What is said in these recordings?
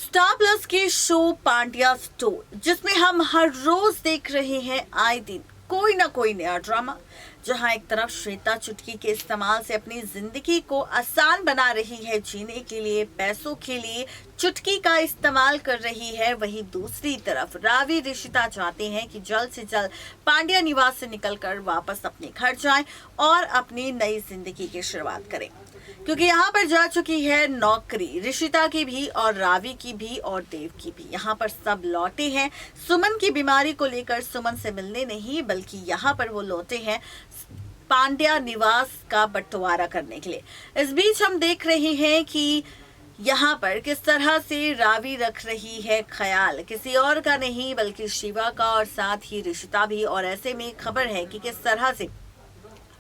Star plus के show Pandya store, जिसमें हम हर रोज देख रहे हैं आए दिन कोई ना कोई नया ड्रामा। जहां एक तरफ श्वेता चुटकी के इस्तेमाल से अपनी जिंदगी को आसान बना रही है, जीने के लिए पैसों के लिए चुटकी का इस्तेमाल कर रही है, वहीं दूसरी तरफ रावी ऋषिता चाहते हैं कि जल्द से जल्द पांड्या निवास से निकलकर वापस अपने घर जाएं और अपनी नई जिंदगी की शुरुआत करें, क्योंकि यहाँ पर जा चुकी है नौकरी ऋषिता की भी और रावी की भी और देव की भी। यहाँ पर सब लौटे हैं सुमन की बीमारी को लेकर सुमन से मिलने नहीं, बल्कि यहाँ पर वो लौटे हैं पांड्या निवास का बंटवारा करने के लिए। इस बीच हम देख रहे हैं कि यहाँ पर किस तरह से रावी रख रही है ख्याल किसी और का नहीं बल्कि शिवा का, और साथ ही ऋषिता भी। और ऐसे में खबर है कि किस तरह से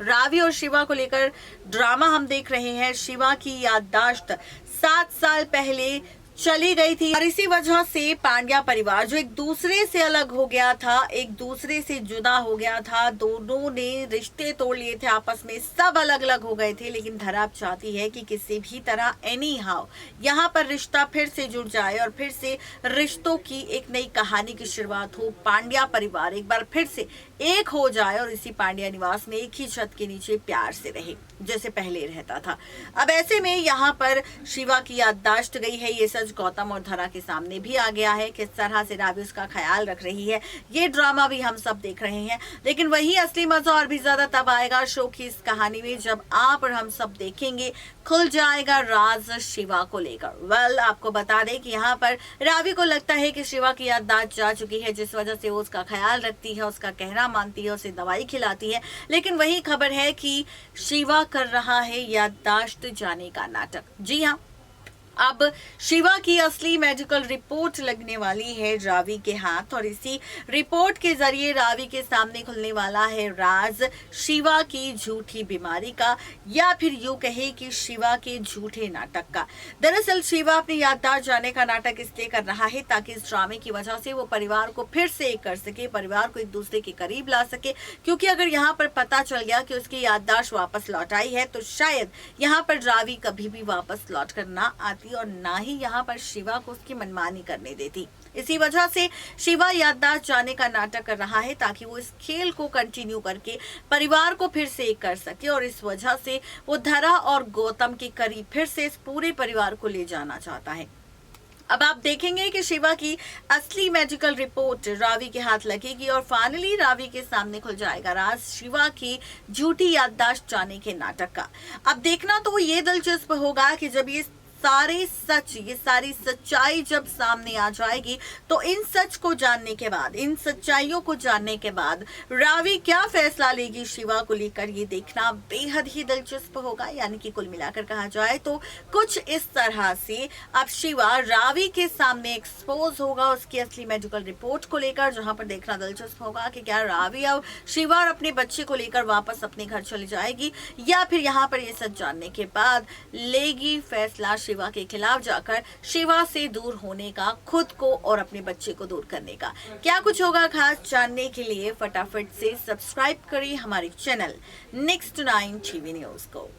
रावी और शिवा को लेकर ड्रामा हम देख रहे हैं। शिवा की याददाश्त 7 साल पहले चली गई थी और इसी वजह से पांड्या परिवार जो एक दूसरे से अलग हो गया था, एक दूसरे से जुदा हो गया था, दोनों ने रिश्ते तोड़ लिए थे आपस में, सब अलग अलग हो गए थे। लेकिन धरा चाहती है कि किसी भी तरह एनी हाउ यहाँ पर रिश्ता फिर से जुड़ जाए और फिर से रिश्तों की एक नई कहानी की शुरुआत हो। पांड्या परिवार एक बार फिर से एक हो जाए और इसी पांड्या निवास में एक ही छत के नीचे प्यार से रहे जैसे पहले रहता था। अब ऐसे में यहाँ पर शिवा की याददाश्त गई है, ये सच गौतम और धरा के सामने भी आ गया है। किस तरह से रावी उसका ख्याल रख रही है, ये ड्रामा भी हम सब देख रहे हैं। लेकिन वही असली मजा और भी ज्यादा तब आएगा शो की इस कहानी में, जब आप और हम सब देखेंगे खुल जाएगा राज शिवा को लेकर। आपको बता दें कि यहाँ पर रावी को लगता है कि शिवा की याददाश्त जा चुकी है, जिस वजह से वो उसका ख्याल रखती है, उसका कहना मानती है, उसे दवाई खिलाती है। लेकिन वही खबर है कि शिवा कर रहा है याददाश्त जाने का नाटक। जी हाँ, अब शिवा की असली मेडिकल रिपोर्ट लगने वाली है रावी के हाथ, और इसी रिपोर्ट के जरिए रावी के सामने खुलने वाला है राज शिवा की झूठी बीमारी का, या फिर यूं कहे कि शिवा के झूठे नाटक का। दरअसल शिवा अपनी याददाश्त जाने का नाटक इसलिए कर रहा है ताकि इस ड्रामे की वजह से वो परिवार को फिर से एक कर सके, परिवार को एक दूसरे के करीब ला सके। क्योंकि अगर यहाँ पर पता चल गया कि उसकी याददाश्त वापस लौट आई है, तो शायद यहाँ पर रावी कभी भी वापस लौट कर ना आती और ना ही यहाँ पर शिवा को उसकी मनमानी करने देती। इसी वजह से शिवा याददाश्त जाने का नाटक कर रहा है ताकि वो इस खेल को कंटिन्यू करके परिवार को फिर से एक कर सके, और इस वजह से वो धरा और गौतम के करीब फिर से इस पूरे परिवार को ले जाना चाहता है। अब आप देखेंगे कि शिवा की असली मेडिकल रिपोर्ट रावी के हाथ लगेगी और फाइनली रावी के सामने खुल जाएगा राज शिवा की झूठी याददाश्त जाने के नाटक का। अब देखना तो ये दिलचस्प होगा कि जब ये सारी सच्चाई जब सामने आ जाएगी, तो इन सच को जानने के बाद, इन सच्चाइयों को जानने के बाद रावी क्या फैसला लेगी शिवा को लेकर, ये देखना बेहद ही दिलचस्प होगा। यानी कि कुल मिलाकर कहा जाए तो कुछ इस तरह से अब शिवा रावी के सामने एक्सपोज होगा उसकी असली मेडिकल रिपोर्ट को लेकर, जहां पर देखना दिलचस्प होगा कि क्या रावी अब शिवा और अपने बच्चे को लेकर वापस अपने घर चली जाएगी, या फिर यहाँ पर ये सच जानने के बाद लेगी फैसला शिवा के खिलाफ जाकर शिवा से दूर होने का, खुद को और अपने बच्चे को दूर करने का। क्या कुछ होगा खास जानने के लिए फटाफट से सब्सक्राइब करें हमारे चैनल Next 9 TV न्यूज को।